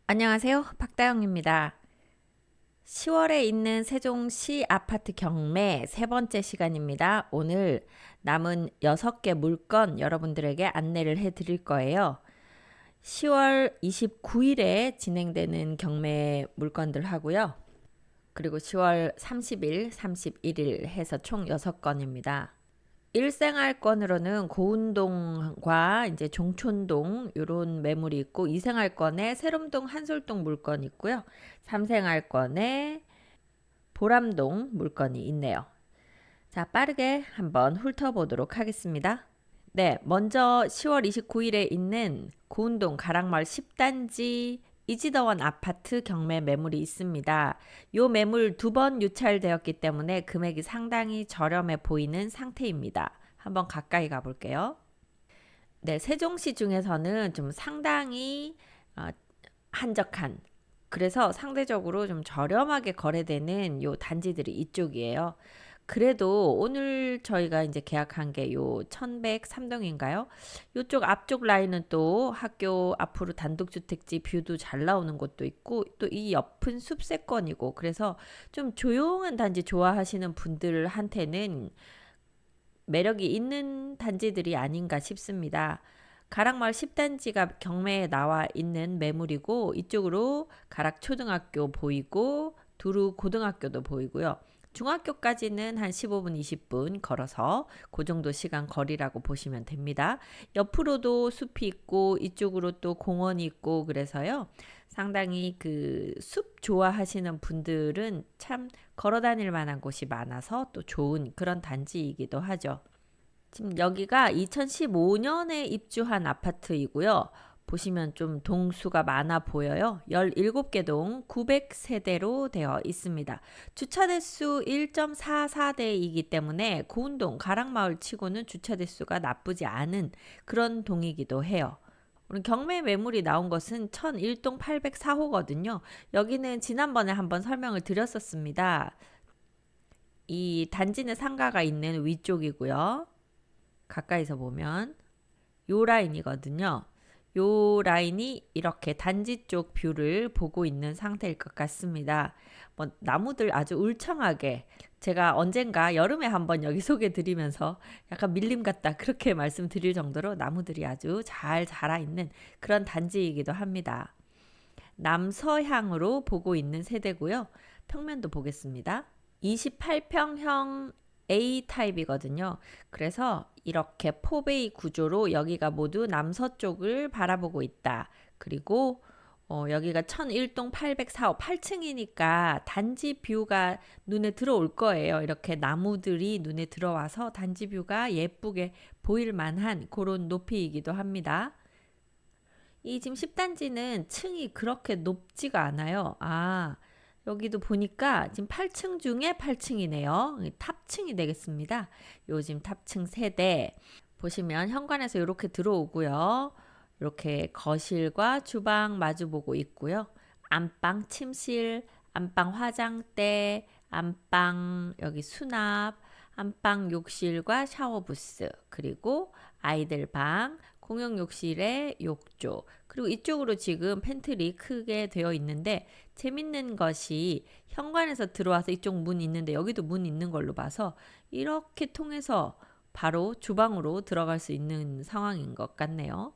안녕하세요. 박다영입니다. 10월에 있는 세종시 아파트 경매 세 번째 시간입니다. 오늘 남은 6개 물건 여러분들에게 안내를 해 드릴 거예요. 10월 29일에 진행되는 경매 물건들 하고요. 그리고 10월 30일, 31일 해서 총 6건입니다. 일생활권으로는 고운동과 이제 종촌동 요런 매물이 있고, 이생활권에 세롬동 한솔동 물건이 있고요. 삼생활권에 보람동 물건이 있네요. 자, 빠르게 한번 훑어보도록 하겠습니다. 네, 먼저 10월 29일에 있는 고운동 가락마을 10단지 이지더원 아파트 경매 매물이 있습니다. 요 매물 2번 유찰되었기 때문에 금액이 상당히 저렴해 보이는 상태입니다. 한번 가까이 가볼게요. 네, 세종시 중에서는 좀 상당히 어, 한적한, 그래서 상대적으로 좀 저렴하게 거래되는 요 단지들이 이쪽이에요. 그래도 오늘 저희가 이제 계약한 게 요 1103동인가요? 요쪽 앞쪽 라인은 또 학교 앞으로 단독주택지 뷰도 잘 나오는 곳도 있고, 또 이 옆은 숲세권이고, 그래서 좀 조용한 단지 좋아하시는 분들한테는 매력이 있는 단지들이 아닌가 싶습니다. 가락마을 10단지가 경매에 나와 있는 매물이고, 이쪽으로 가락초등학교 보이고 두루 고등학교도 보이고요. 중학교까지는 한 15분, 20분 걸어서 그 정도 시간 거리라고 보시면 됩니다. 옆으로도 숲이 있고 이쪽으로 또 공원이 있고, 그래서요. 상당히 그 숲 좋아하시는 분들은 참 걸어 다닐 만한 곳이 많아서 또 좋은 그런 단지이기도 하죠. 지금 여기가 2015년에 입주한 아파트이고요. 보시면 좀 동수가 많아 보여요. 17개 동 900세대로 되어 있습니다. 주차 대수 1.44대이기 때문에 고운동 가락마을 치고는 주차 대수가 나쁘지 않은 그런 동이기도 해요. 오늘 경매 매물이 나온 것은 1001동 804호거든요. 여기는 지난번에 한번 설명을 드렸었습니다. 이 단지 내 상가가 있는 위쪽이고요. 가까이서 보면 요 라인이거든요. 요 라인이 이렇게 단지 쪽 뷰를 보고 있는 상태일 것 같습니다. 뭐 나무들 아주 울창하게, 제가 언젠가 여름에 한번 여기 소개 드리면서 약간 밀림 같다 그렇게 말씀드릴 정도로 나무들이 아주 잘 자라 있는 그런 단지이기도 합니다. 남서향으로 보고 있는 세대고요. 평면도 보겠습니다. 28평형 A타입이거든요. 그래서 이렇게 포베이 구조로 여기가 모두 남서쪽을 바라보고 있다. 그리고 여기가 1001동 804호 8층이니까 단지 뷰가 눈에 들어올 거예요. 이렇게 나무들이 눈에 들어와서 단지 뷰가 예쁘게 보일 만한 그런 높이이기도 합니다. 이 지금 10단지는 층이 그렇게 높지가 않아요. 여기도 보니까 지금 8층 중에 8층이네요. 탑층이 되겠습니다. 요즘 탑층 세대 보시면 현관에서 이렇게 들어오고요. 이렇게 거실과 주방 마주보고 있고요. 안방 침실, 안방 화장대, 안방 여기 수납, 안방 욕실과 샤워 부스, 그리고 아이들 방, 공용 욕실의 욕조, 그리고 이쪽으로 지금 팬트리 크게 되어 있는데, 재밌는 것이 현관에서 들어와서 이쪽 문 있는데 여기도 문 있는 걸로 봐서 이렇게 통해서 바로 주방으로 들어갈 수 있는 상황인 것 같네요.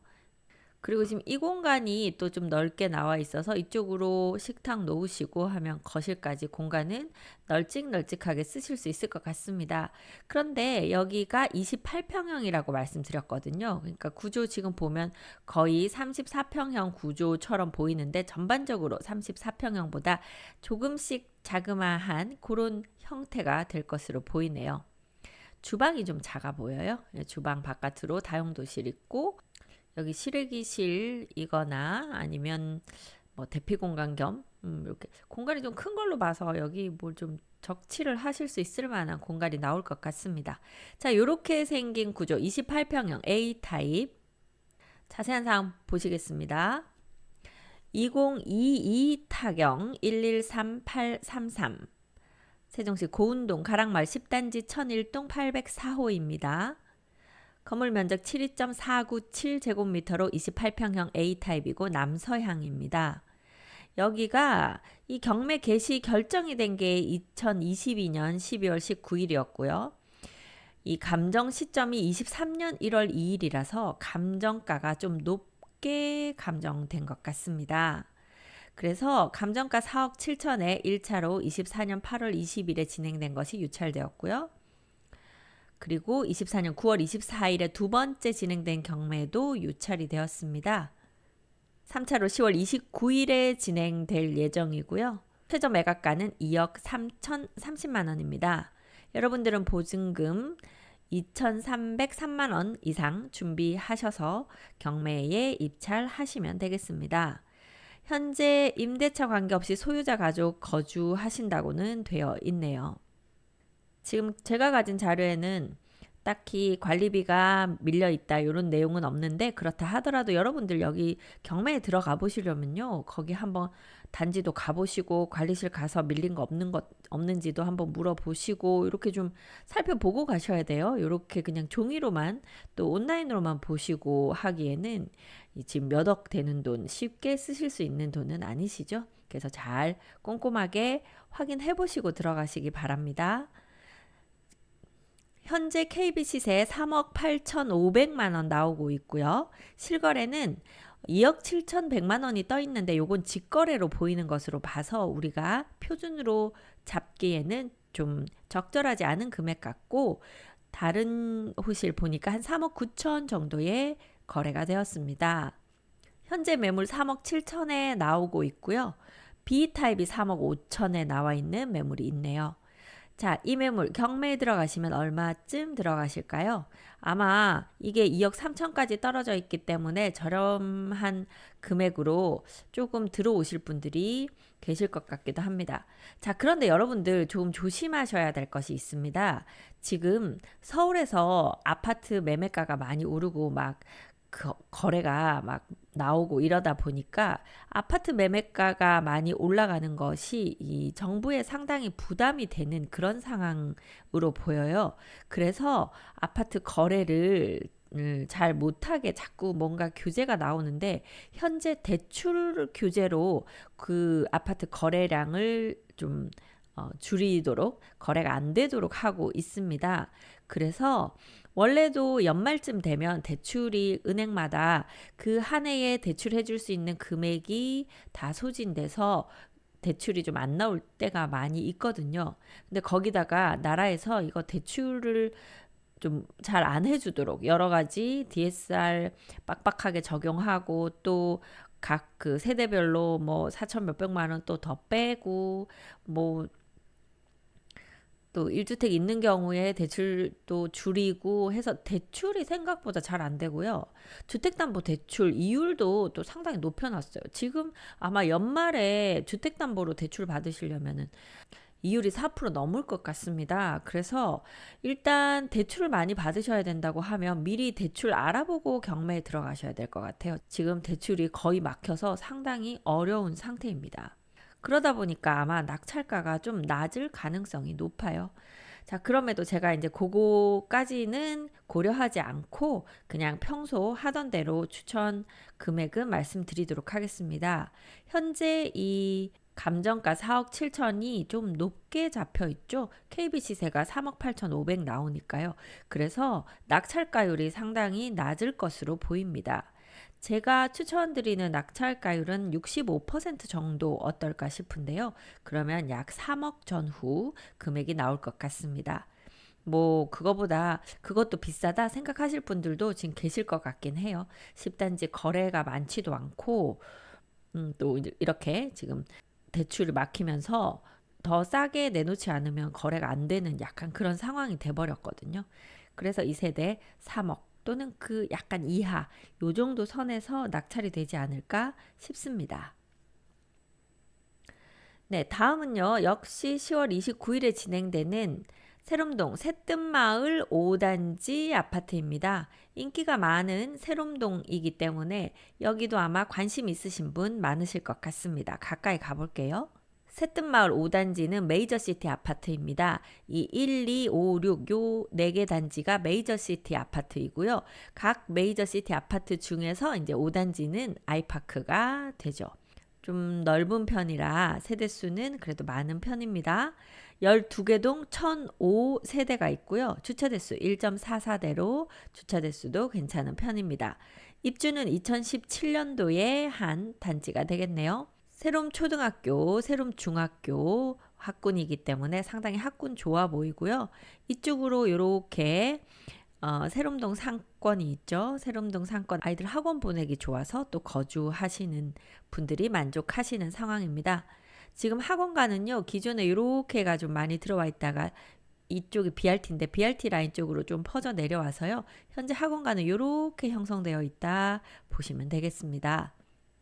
그리고 지금 이 공간이 또 좀 넓게 나와 있어서 이쪽으로 식탁 놓으시고 하면 거실까지 공간은 널찍널찍하게 쓰실 수 있을 것 같습니다. 그런데 여기가 28평형이라고 말씀드렸거든요. 그러니까 구조 지금 보면 거의 34평형 구조처럼 보이는데, 전반적으로 34평형보다 조금씩 자그마한 그런 형태가 될 것으로 보이네요. 주방이 좀 작아 보여요. 주방 바깥으로 다용도실 있고, 여기 실외기실이거나 아니면 뭐 대피 공간 겸 이렇게 공간이 좀 큰 걸로 봐서 여기 뭘 좀 적치를 하실 수 있을 만한 공간이 나올 것 같습니다. 자, 이렇게 생긴 구조 28평형 A타입 자세한 사항 보시겠습니다. 2022 타경 113833 세종시 고운동 가락마을 10단지 1001동 804호입니다. 건물 면적 72.497제곱미터로 28평형 A타입이고 남서향입니다. 여기가 이 경매 개시 결정이 된 게 2022년 12월 19일이었고요. 이 감정 시점이 23년 1월 2일이라서 감정가가 좀 높게 감정된 것 같습니다. 그래서 감정가 4억 7천에 1차로 24년 8월 20일에 진행된 것이 유찰되었고요. 그리고 24년 9월 24일에 두 번째 진행된 경매도 유찰이 되었습니다. 3차로 10월 29일에 진행될 예정이고요. 최저 매각가는 2억 3,030만 원입니다. 여러분들은 보증금 2,303만 원 이상 준비하셔서 경매에 입찰하시면 되겠습니다. 현재 임대차 관계없이 소유자 가족 거주하신다고는 되어 있네요. 지금 제가 가진 자료에는 딱히 관리비가 밀려있다 이런 내용은 없는데, 그렇다 하더라도 여러분들 여기 경매에 들어가 보시려면요, 거기 한번 단지도 가보시고 관리실 가서 밀린 거 없는지도 한번 물어보시고 이렇게 좀 살펴보고 가셔야 돼요. 이렇게 그냥 종이로만 또 온라인으로만 보시고 하기에는 지금 몇 억 되는 돈, 쉽게 쓰실 수 있는 돈은 아니시죠. 그래서 잘 꼼꼼하게 확인해 보시고 들어가시기 바랍니다. 현재 KB 시세 3억 8,500만 원 나오고 있고요. 실거래는 2억 7,100만 원이 떠 있는데 요건 직거래로 보이는 것으로 봐서 우리가 표준으로 잡기에는 좀 적절하지 않은 금액 같고, 다른 호실 보니까 한 3억 9천 정도의 거래가 되었습니다. 현재 매물 3억 7천에 나오고 있고요. B타입이 3억 5천에 나와 있는 매물이 있네요. 자, 이 매물 경매에 들어가시면 얼마쯤 들어가실까요? 아마 이게 2억 3천까지 떨어져 있기 때문에 저렴한 금액으로 조금 들어오실 분들이 계실 것 같기도 합니다. 자, 그런데 여러분들 좀 조심하셔야 될 것이 있습니다. 지금 서울에서 아파트 매매가가 많이 오르고 막 거래가 막 나오고 이러다 보니까 아파트 매매가가 많이 올라가는 것이 이 정부에 상당히 부담이 되는 그런 상황으로 보여요. 그래서 아파트 거래를 잘 못하게 자꾸 뭔가 규제가 나오는데, 현재 대출 규제로 그 아파트 거래량을 좀 줄이도록, 거래가 안 되도록 하고 있습니다. 그래서 원래도 연말쯤 되면 대출이 은행마다 그 한 해에 대출해 줄 수 있는 금액이 다 소진돼서 대출이 좀 안 나올 때가 많이 있거든요. 근데 거기다가 나라에서 이거 대출을 좀 잘 안 해주도록 여러 가지 DSR 빡빡하게 적용하고, 또 각 그 세대별로 뭐 4천 몇백만 원 또 더 빼고, 뭐 또 1주택 있는 경우에 대출도 줄이고 해서 대출이 생각보다 잘 안 되고요. 주택담보대출 이율도 또 상당히 높여놨어요. 지금 아마 연말에 주택담보로 대출 받으시려면은 이율이 4% 넘을 것 같습니다. 그래서 일단 대출을 많이 받으셔야 된다고 하면 미리 대출 알아보고 경매에 들어가셔야 될 것 같아요. 지금 대출이 거의 막혀서 상당히 어려운 상태입니다. 그러다 보니까 아마 낙찰가가 좀 낮을 가능성이 높아요. 자, 그럼에도 제가 이제 그거까지는 고려하지 않고 그냥 평소 하던 대로 추천 금액은 말씀드리도록 하겠습니다. 현재 이 감정가 4억 7천이 좀 높게 잡혀 있죠. KB 시세가 3억 8,500 나오니까요. 그래서 낙찰가율이 상당히 낮을 것으로 보입니다. 제가 추천드리는 낙찰가율은 65% 정도 어떨까 싶은데요. 그러면 약 3억 전후 금액이 나올 것 같습니다. 뭐 그거보다 그것도 비싸다 생각하실 분들도 지금 계실 것 같긴 해요. 10단지 거래가 많지도 않고, 또 이렇게 지금 대출이 막히면서 더 싸게 내놓지 않으면 거래가 안 되는 약간 그런 상황이 돼버렸거든요. 그래서 이 세대 3억 또는 그 약간 이하 요 정도 선에서 낙찰이 되지 않을까 싶습니다. 네, 다음은요. 역시 10월 29일에 진행되는 세롬동 새뜸마을 5단지 아파트입니다. 인기가 많은 세롬동이기 때문에 여기도 아마 관심 있으신 분 많으실 것 같습니다. 가까이 가볼게요. 새뜸마을 5단지는 메이저시티 아파트입니다. 이 1, 2, 5, 6 요 4개 단지가 메이저시티 아파트이고요. 각 메이저시티 아파트 중에서 이제 5단지는 아이파크가 되죠. 좀 넓은 편이라 세대수는 그래도 많은 편입니다. 12개 동 1005세대가 있고요. 주차대수 1.44대로 주차대수도 괜찮은 편입니다. 입주는 2017년도에 한 단지가 되겠네요. 새롬 초등학교, 새롬 중학교 학군이기 때문에 상당히 학군 좋아 보이고요. 이쪽으로 이렇게 새롬동 상권이 있죠. 새롬동 상권 아이들 학원 보내기 좋아서 또 거주하시는 분들이 만족하시는 상황입니다. 지금 학원가는요. 기존에 이렇게가 좀 많이 들어와 있다가 이쪽이 BRT인데 BRT 라인 쪽으로 좀 퍼져 내려와서요. 현재 학원가는 이렇게 형성되어 있다 보시면 되겠습니다.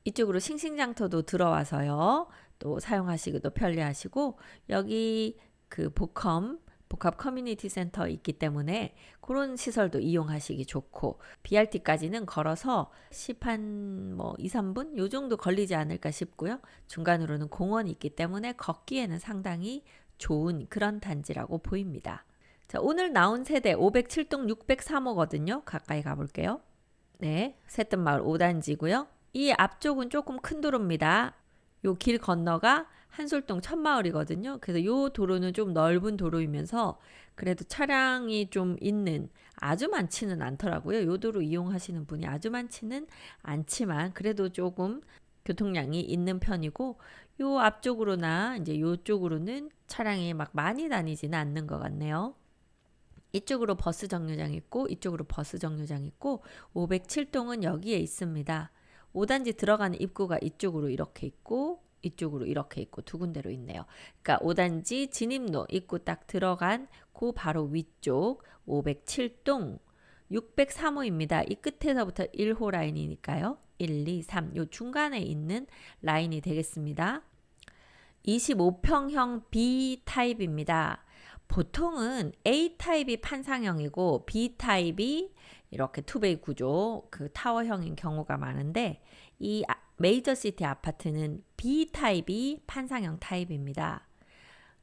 이쪽으로 싱싱장터도 들어와서요. 또 사용하시기도 편리하시고 여기 그 복합 커뮤니티 센터 있기 때문에 그런 시설도 이용하시기 좋고 BRT까지는 걸어서 2, 3분 요 정도 걸리지 않을까 싶고요. 중간으로는 공원이 있기 때문에 걷기에는 상당히 좋은 그런 단지라고 보입니다. 자, 오늘 나온 세대 507동 603호거든요. 가까이 가볼게요. 네, 새뜸마을 5단지고요. 이 앞쪽은 조금 큰 도로입니다. 요 길 건너가 한솔동 첫마을이거든요. 그래서 요 도로는 좀 넓은 도로이면서 그래도 차량이 좀 있는 아주 많지는 않더라고요. 요 도로 이용하시는 분이 아주 많지는 않지만 그래도 조금 교통량이 있는 편이고 요 앞쪽으로나 이제 요쪽으로는 차량이 막 많이 다니지는 않는 것 같네요. 이쪽으로 버스 정류장 있고 이쪽으로 버스 정류장 있고 507동은 여기에 있습니다. 5단지 들어가는 입구가 이쪽으로 이렇게 있고 이쪽으로 이렇게 있고 두 군데로 있네요. 그러니까 5단지 진입로 입구 딱 들어간 그 바로 위쪽 507동 603호입니다. 이 끝에서부터 1호 라인이니까요. 1, 2, 3 요 중간에 있는 라인이 되겠습니다. 25평형 B타입입니다. 보통은 A타입이 판상형이고 B타입이 이렇게 투베이 구조 그 타워형인 경우가 많은데 이 메이저시티 아파트는 B타입이 판상형 타입입니다.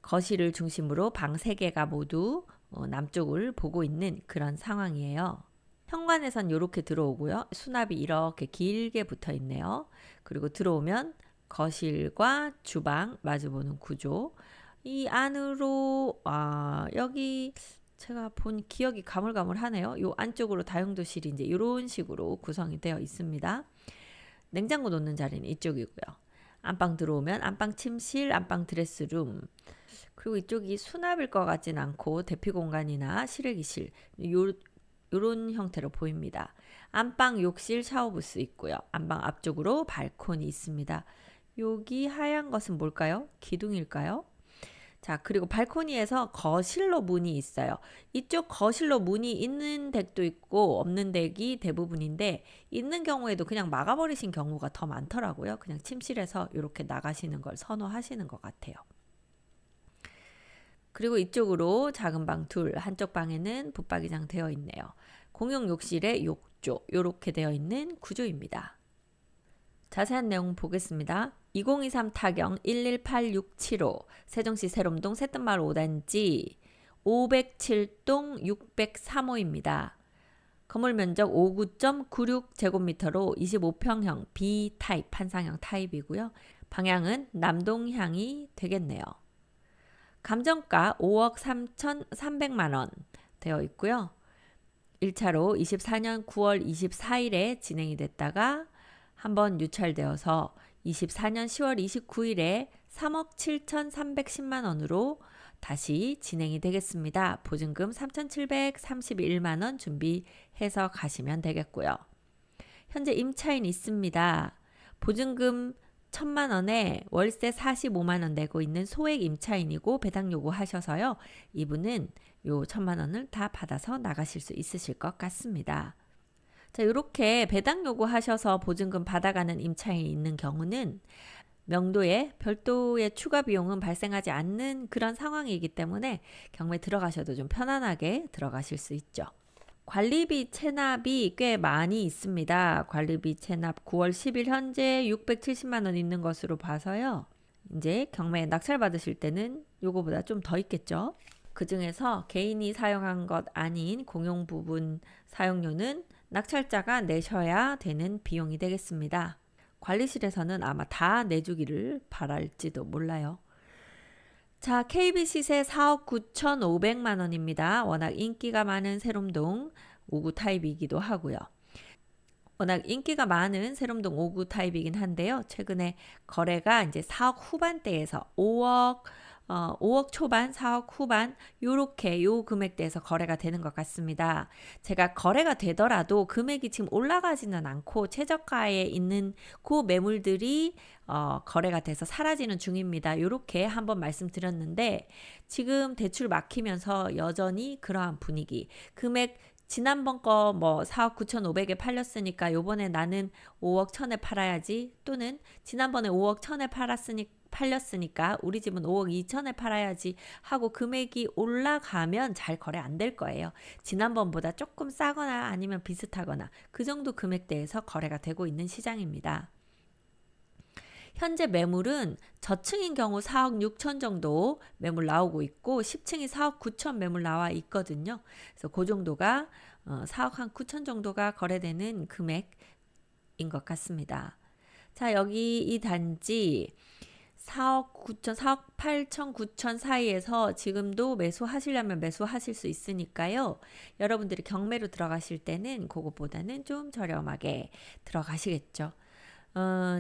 거실을 중심으로 방 3개가 모두 남쪽을 보고 있는 그런 상황이에요. 현관에선 이렇게 들어오고요. 수납이 이렇게 길게 붙어 있네요. 그리고 들어오면 거실과 주방 마주보는 구조. 이 안으로 여기 제가 본 기억이 가물가물하네요. 요 안쪽으로 다용도실이 이제 이런 식으로 구성이 되어 있습니다. 냉장고 놓는 자리는 이쪽이고요. 안방 들어오면 안방 침실, 안방 드레스룸. 그리고 이쪽이 수납일 것 같진 않고 대피 공간이나 실외기실 요런 형태로 보입니다. 안방 욕실 샤워부스 있고요. 안방 앞쪽으로 발코니 있습니다. 여기 하얀 것은 뭘까요? 기둥일까요? 자, 그리고 발코니에서 거실로 문이 있어요. 이쪽 거실로 문이 있는 댁도 있고 없는 댁이 대부분인데 있는 경우에도 그냥 막아버리신 경우가 더 많더라고요. 그냥 침실에서 이렇게 나가시는 걸 선호하시는 것 같아요. 그리고 이쪽으로 작은 방 둘, 한쪽 방에는 붙박이장 되어 있네요. 공용 욕실에 욕조 이렇게 되어 있는 구조입니다. 자세한 내용 보겠습니다. 2023 타경 118675 세종시 세롬동 새뜸마을 5단지 507동 603호입니다. 건물 면적 59.96제곱미터로 25평형 B타입 판상형 타입이고요. 방향은 남동향이 되겠네요. 감정가 5억 3,300만원 되어 있고요. 1차로 24년 9월 24일에 진행이 됐다가 한번 유찰되어서 24년 10월 29일에 3억 7,310만원으로 다시 진행이 되겠습니다. 보증금 3,731만원 준비해서 가시면 되겠고요. 현재 임차인 있습니다. 보증금 1,000만원에 월세 45만원 내고 있는 소액 임차인이고 배당 요구하셔서요. 이분은 요 1,000만원을 다 받아서 나가실 수 있으실 것 같습니다. 자, 이렇게 배당 요구하셔서 보증금 받아가는 임차인이 있는 경우는 명도에 별도의 추가 비용은 발생하지 않는 그런 상황이기 때문에 경매 들어가셔도 좀 편안하게 들어가실 수 있죠. 관리비 체납이 꽤 많이 있습니다. 관리비 체납 9월 10일 현재 670만원 있는 것으로 봐서요. 이제 경매에 낙찰 받으실 때는 요거보다 좀 더 있겠죠. 그 중에서 개인이 사용한 것 아닌 공용 부분 사용료는 낙찰자가 내셔야 되는 비용이 되겠습니다. 관리실에서는 아마 다 내주기를 바랄지도 몰라요. 자, KB 시세 4억 9,500만 원입니다. 워낙 인기가 많은 세롬동 5구 타입이기도 하고요. 워낙 인기가 많은 세롬동 5구 타입이긴 한데요. 최근에 거래가 이제 4억 후반대에서 5억 초반, 4억 후반 요렇게 요 금액대에서 거래가 되는 것 같습니다. 제가 거래가 되더라도 금액이 지금 올라가지는 않고 최저가에 있는 그 매물들이 거래가 돼서 사라지는 중입니다. 요렇게 한번 말씀드렸는데 지금 대출 막히면서 여전히 그러한 분위기. 금액 지난번 거 뭐 4억 9,500에 팔렸으니까 요번에 나는 5억 1,000에 팔아야지, 또는 지난번에 5억 1,000에 팔렸으니까 우리 집은 5억 2천에 팔아야지 하고 금액이 올라가면 잘 거래 안 될 거예요. 지난번보다 조금 싸거나 아니면 비슷하거나 그 정도 금액대에서 거래가 되고 있는 시장입니다. 현재 매물은 저층인 경우 4억 6천 정도 매물 나오고 있고 10층이 4억 9천 매물 나와 있거든요. 그래서 그 정도가 4억 한 9천 정도가 거래되는 금액인 것 같습니다. 자, 여기 이 단지 4억 9천, 4억 8천, 9천 사이에서 지금도 매수하시려면 매수하실 수 있으니까요. 여러분들이 경매로 들어가실 때는 그것보다는 좀 저렴하게 들어가시겠죠.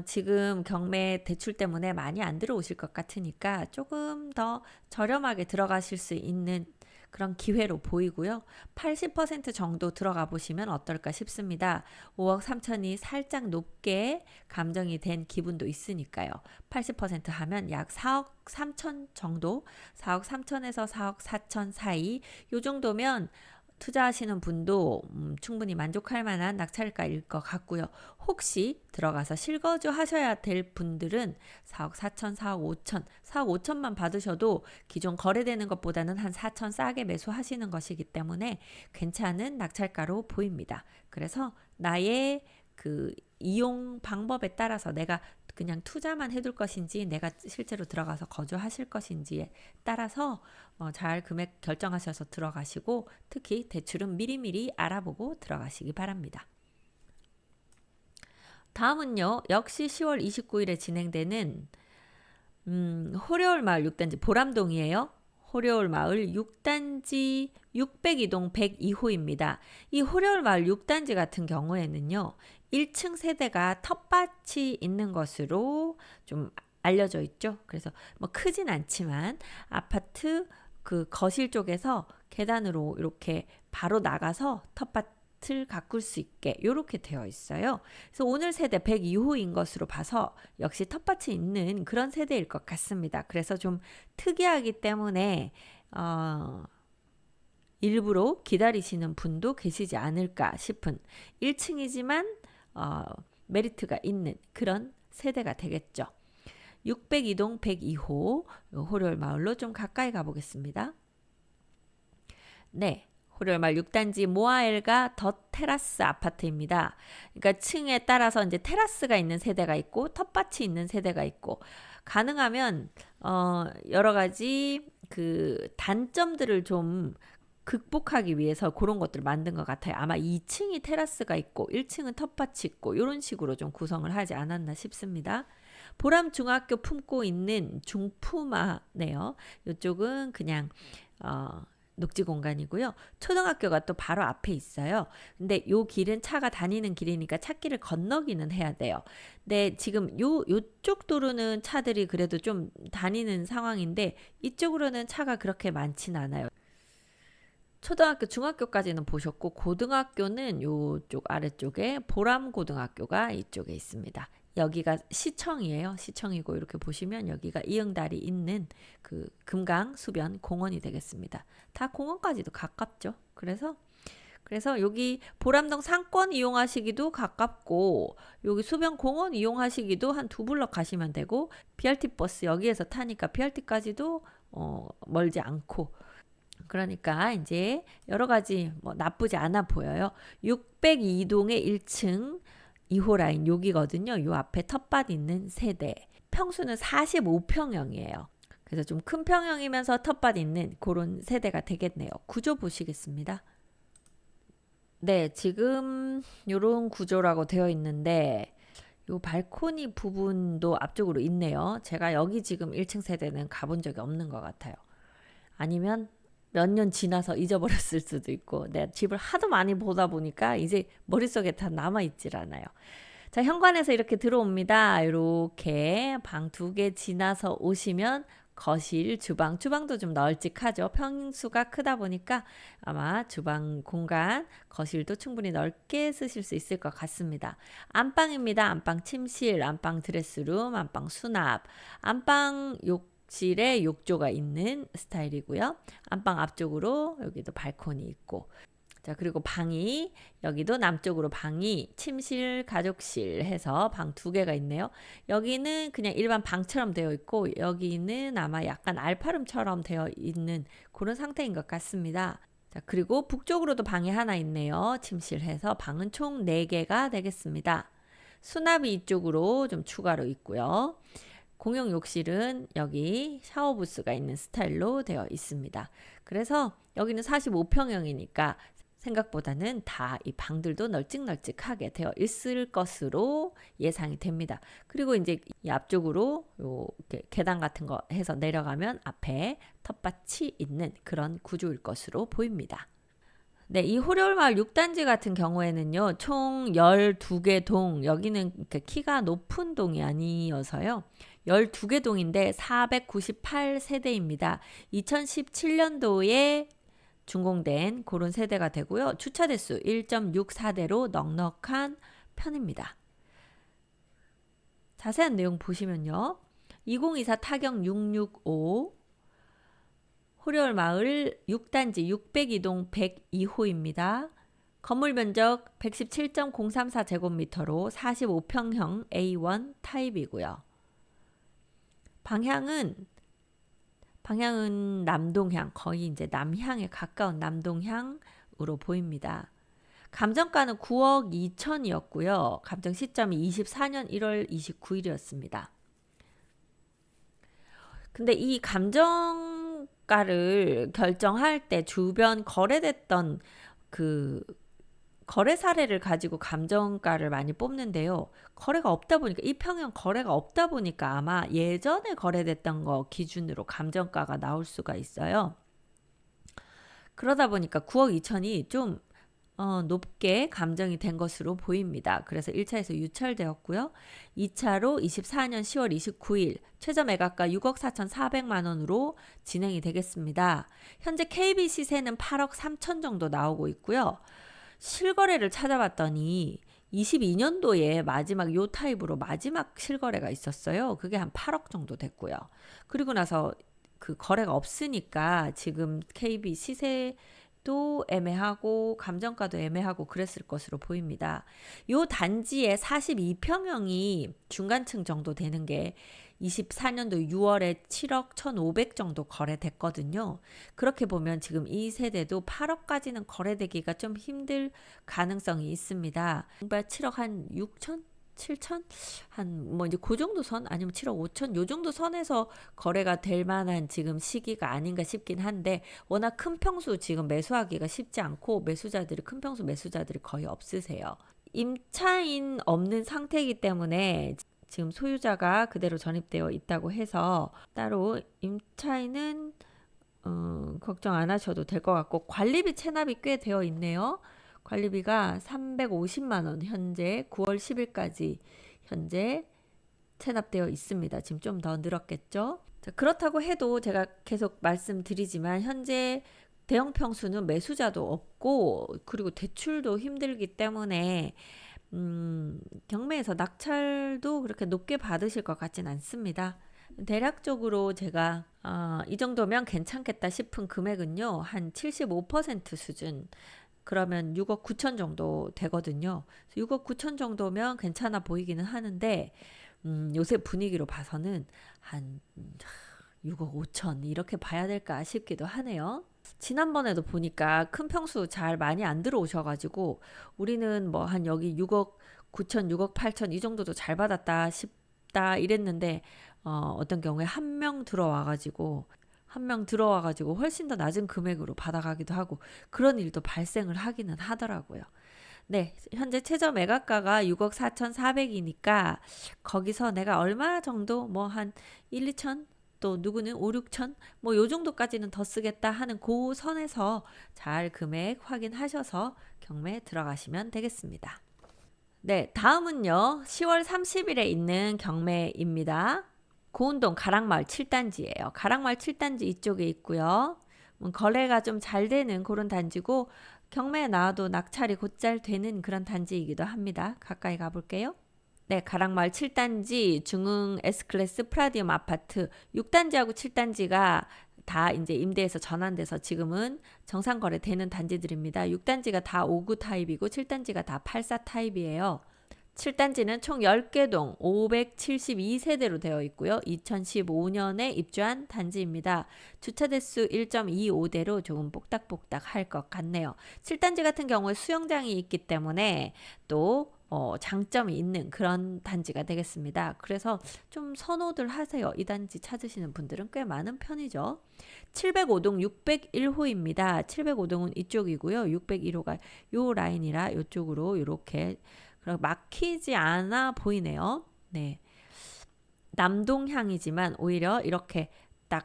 지금 경매 대출 때문에 많이 안 들어오실 것 같으니까 조금 더 저렴하게 들어가실 수 있는 그런 기회로 보이고요. 80% 정도 들어가 보시면 어떨까 싶습니다. 5억 3천이 살짝 높게 감정이 된 기분도 있으니까요. 80% 하면 약 4억 3천 정도, 4억 3천에서 4억 4천 사이, 요 정도면 투자하시는 분도 충분히 만족할 만한 낙찰가일 것 같고요. 혹시 들어가서 실거주 하셔야 될 분들은 4억 4천, 4억 5천, 4억 5천만 받으셔도 기존 거래되는 것보다는 한 4천 싸게 매수하시는 것이기 때문에 괜찮은 낙찰가로 보입니다. 그래서 나의 그 이용 방법에 따라서 내가 그냥 투자만 해둘 것인지 내가 실제로 들어가서 거주하실 것인지에 따라서 잘 금액 결정하셔서 들어가시고, 특히 대출은 미리미리 알아보고 들어가시기 바랍니다. 다음은요, 역시 10월 29일에 진행되는 호려울 마을 6단지 보람동이에요. 호려울 마을 6단지 602동 102호입니다. 이 호려울 마을 6단지 같은 경우에는요, 1층 세대가 텃밭이 있는 것으로 좀 알려져 있죠. 그래서 뭐 크진 않지만 아파트 그 거실 쪽에서 계단으로 이렇게 바로 나가서 텃밭을 가꿀 수 있게 이렇게 되어 있어요. 그래서 오늘 세대 102호인 것으로 봐서 역시 텃밭이 있는 그런 세대일 것 같습니다. 그래서 좀 특이하기 때문에 일부러 기다리시는 분도 계시지 않을까 싶은 1층이지만 메리트가 있는 그런 세대가 되겠죠. 602동 102호 호려울 마을로 좀 가까이 가보겠습니다. 네, 호려울 마을 6단지 모아엘가 더 테라스 아파트입니다. 그러니까 층에 따라서 이제 테라스가 있는 세대가 있고 텃밭이 있는 세대가 있고, 가능하면 여러 가지 그 단점들을 좀 극복하기 위해서 그런 것들을 만든 것 같아요. 아마 2층이 테라스가 있고 1층은 텃밭이 있고 이런 식으로 좀 구성을 하지 않았나 싶습니다. 보람 중학교 품고 있는 중품화네요. 이쪽은 그냥 녹지 공간이고요. 초등학교가 또 바로 앞에 있어요. 근데 요 길은 차가 다니는 길이니까 차길을 건너기는 해야 돼요. 근데 지금 요쪽 도로는 차들이 그래도 좀 다니는 상황인데 이쪽으로는 차가 그렇게 많진 않아요. 초등학교, 중학교까지는 보셨고 고등학교는 요쪽 아래쪽에 보람고등학교가 이쪽에 있습니다. 여기가 시청이에요. 시청이고 이렇게 보시면 여기가 이응달이 있는 그 금강 수변 공원이 되겠습니다. 다 공원까지도 가깝죠. 그래서 여기 보람동 상권 이용하시기도 가깝고 여기 수변 공원 이용하시기도 한 2블럭 가시면 되고, BRT 버스 여기에서 타니까 BRT까지도 멀지 않고, 그러니까 이제 여러 가지 뭐 나쁘지 않아 보여요. 602동의 1층 2호 라인 여기거든요. 요 앞에 텃밭 있는 세대. 평수는 45평형이에요. 그래서 좀 큰 평형이면서 텃밭 있는 그런 세대가 되겠네요. 구조 보시겠습니다. 네, 지금 요런 구조라고 되어 있는데 요 발코니 부분도 앞쪽으로 있네요. 제가 여기 지금 1층 세대는 가본 적이 없는 것 같아요. 아니면 몇 년 지나서 잊어버렸을 수도 있고, 내가 집을 하도 많이 보다 보니까 이제 머릿속에 다 남아있질 않아요. 자, 현관에서 이렇게 들어옵니다. 이렇게 방 2개 지나서 오시면 거실, 주방도 좀 널찍하죠. 평수가 크다 보니까 아마 주방 공간, 거실도 충분히 넓게 쓰실 수 있을 것 같습니다. 안방입니다. 안방 침실, 안방 드레스룸, 안방 수납, 안방 욕실에 욕조가 있는 스타일이고요. 안방 앞쪽으로 여기도 발코니 있고, 자, 그리고 방이, 여기도 남쪽으로 방이 침실, 가족실 해서 방 2개가 있네요. 여기는 그냥 일반 방처럼 되어 있고, 여기는 아마 약간 알파룸처럼 되어 있는 그런 상태인 것 같습니다. 자, 그리고 북쪽으로도 방이 하나 있네요. 침실 해서 방은 총 4개가 되겠습니다. 수납이 이쪽으로 좀 추가로 있고요. 공용 욕실은 여기 샤워 부스가 있는 스타일로 되어 있습니다. 그래서 여기는 45평형이니까 생각보다는 다 이 방들도 널찍널찍하게 되어 있을 것으로 예상이 됩니다. 그리고 이제 이 앞쪽으로 요 계단 같은 거 해서 내려가면 앞에 텃밭이 있는 그런 구조일 것으로 보입니다. 네, 이 호려울마을 6단지 같은 경우에는요, 총 12개 동, 여기는 키가 높은 동이 아니어서요, 12개 동인데 498세대입니다. 2017년도에 준공된 그런 세대가 되고요. 주차 대수 1.64대로 넉넉한 편입니다. 자세한 내용 보시면요. 2024 타경 665 호려울마을 6단지 602동 102호입니다. 건물 면적 117.034제곱미터로 45평형 A1 타입이고요. 방향은 남동향, 거의 이제 남향에 가까운 남동향으로 보입니다. 감정가는 9억 2천이었고요. 감정 시점이 24년 1월 29일이었습니다. 근데 이 감정가를 결정할 때 주변 거래됐던 그 거래 사례를 가지고 감정가를 많이 뽑는데요. 거래가 없다 보니까, 이 평형 거래가 없다 보니까 아마 예전에 거래됐던 거 기준으로 감정가가 나올 수가 있어요. 그러다 보니까 9억 2천이 좀 높게 감정이 된 것으로 보입니다. 그래서 1차에서 유찰되었고요. 2차로 24년 10월 29일 최저 매각가 6억 4,400만 원으로 진행이 되겠습니다. 현재 KB 시세는 8억 3천 정도 나오고 있고요. 실거래를 찾아봤더니 22년도에 마지막 요 타입으로 마지막 실거래가 있었어요. 그게 한 8억 정도 됐고요. 그리고 나서 그 거래가 없으니까 지금 KB 시세도 애매하고 감정가도 애매하고 그랬을 것으로 보입니다. 요 단지에 42평형이 중간층 정도 되는 게 24년도 6월에 7억 1,500 정도 거래됐거든요. 그렇게 보면 지금 이 세대도 8억까지는 거래되기가 좀 힘들 가능성이 있습니다. 7억 한 6천? 7천? 한 뭐 이제 그 정도 선 아니면 7억 5천 요 정도 선에서 거래가 될 만한 지금 시기가 아닌가 싶긴 한데, 워낙 큰 평수 지금 매수하기가 쉽지 않고 큰 평수 매수자들이 거의 없으세요. 임차인 없는 상태이기 때문에 지금 소유자가 그대로 전입되어 있다고 해서 따로 임차인은 걱정 안 하셔도 될 것 같고, 관리비 체납이 꽤 되어 있네요. 관리비가 350만 원 현재 9월 10일까지 현재 체납되어 있습니다. 지금 좀 더 늘었겠죠. 자, 그렇다고 해도 제가 계속 말씀드리지만 현재 대형 평수는 매수자도 없고, 그리고 대출도 힘들기 때문에 경매에서 낙찰도 그렇게 높게 받으실 것 같진 않습니다. 대략적으로 제가 이 정도면 괜찮겠다 싶은 금액은요, 한 75% 수준, 그러면 6억 9천 정도 되거든요. 6억 9천 정도면 괜찮아 보이기는 하는데, 요새 분위기로 봐서는 한 6억 5천 이렇게 봐야 될까 싶기도 하네요. 지난번에도 보니까 큰 평수 잘 많이 안 들어오셔가지고 우리는 뭐 한 여기 6억 9천, 6억 8천 이 정도도 잘 받았다 싶다 이랬는데, 어떤 경우에 한 명 들어와가지고 훨씬 더 낮은 금액으로 받아가기도 하고 그런 일도 발생을 하기는 하더라고요. 네, 현재 최저 매각가가 6억 4,400이니까 거기서 내가 얼마 정도 뭐 한 1, 2천 또 누구는 5, 6천 뭐 요 정도까지는 더 쓰겠다 하는 그 선에서 잘 금액 확인하셔서 경매 들어가시면 되겠습니다. 네, 다음은요. 10월 30일에 있는 경매입니다. 고운동 가락마을 7단지예요. 가락마을 7단지 이쪽에 있고요. 거래가 좀 잘 되는 그런 단지고 경매에 나와도 낙찰이 곧잘 되는 그런 단지이기도 합니다. 가까이 가볼게요. 네, 가락마을 7단지 중흥 S클래스 프라디움 아파트 6단지하고 7단지가 다 이제 임대에서 전환돼서 지금은 정상 거래되는 단지들입니다. 6단지가 다 5구 타입이고 7단지가 다 84 타입이에요. 7단지는 총 10개 동 572세대로 되어 있고요. 2015년에 입주한 단지입니다. 주차 대수 1.25대로 조금 뽁닥뽁닥 할 것 같네요. 7단지 같은 경우에 수영장이 있기 때문에 또 장점이 있는 그런 단지가 되겠습니다. 그래서 좀 선호들 하세요. 이 단지 찾으시는 분들은 꽤 많은 편이죠. 705동 601호입니다. 705동은 이쪽이고요. 601호가 요 라인이라 이쪽으로 이렇게 막히지 않아 보이네요. 네. 남동향이지만 오히려 이렇게 딱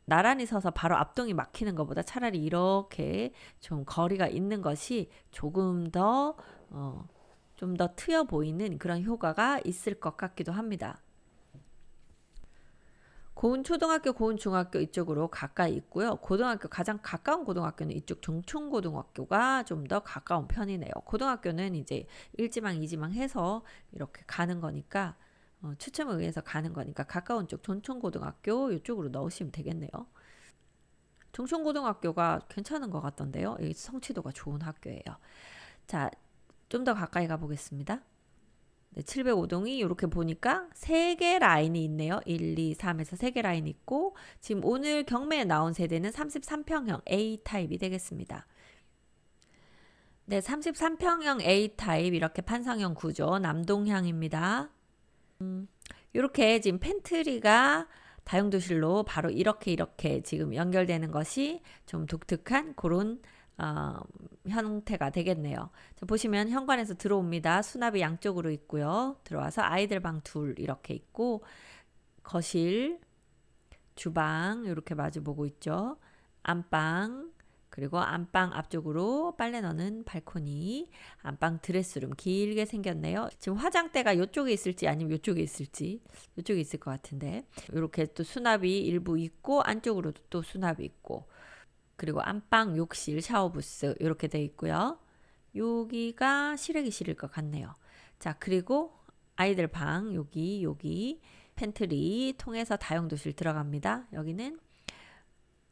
나란히 서서 바로 앞동이 막히는 것보다 차라리 이렇게 좀 거리가 있는 것이 조금 더 좀 더 트여 보이는 그런 효과가 있을 것 같기도 합니다. 고운초등학교, 고운중학교 이쪽으로 가까이 있고요. 고등학교 가장 가까운 고등학교는 이쪽 종촌고등학교가 좀 더 가까운 편이네요. 고등학교는 이제 1지망, 2지망 해서 이렇게 가는 거니까 추첨을 의해서 가는 거니까 가까운 쪽 종촌고등학교 이쪽으로 넣으시면 되겠네요. 종촌고등학교가 괜찮은 것 같던데요. 성취도가 좋은 학교예요. 자, 좀 더 가까이 가보겠습니다. 네, 705동이 이렇게 보니까 3개 라인이 있네요. 1, 2, 3에서 3개 라인이 있고 지금 오늘 경매에 나온 세대는 33평형 A타입이 되겠습니다. 네, 33평형 A타입 이렇게 판상형 구조 남동향입니다. 이렇게 지금 팬트리가 다용도실로 바로 이렇게 지금 연결되는 것이 좀 독특한 그런 형태가 되겠네요. 자, 보시면 현관에서 들어옵니다. 수납이 양쪽으로 있고요. 들어와서 아이들 방 둘 이렇게 있고 거실, 주방 이렇게 마주보고 있죠. 안방 그리고 안방 앞쪽으로 빨래 넣는 발코니, 안방 드레스룸 길게 생겼네요. 지금 화장대가 이쪽에 있을지 아니면 이쪽에 있을지 이쪽에 있을 것 같은데 이렇게 또 수납이 일부 있고 안쪽으로도 또 수납이 있고 그리고 안방, 욕실, 샤워부스 이렇게 되어 있고요. 여기가 실외기실일 것 같네요. 자, 그리고 아이들 방 여기 팬트리 통해서 다용도실 들어갑니다. 여기는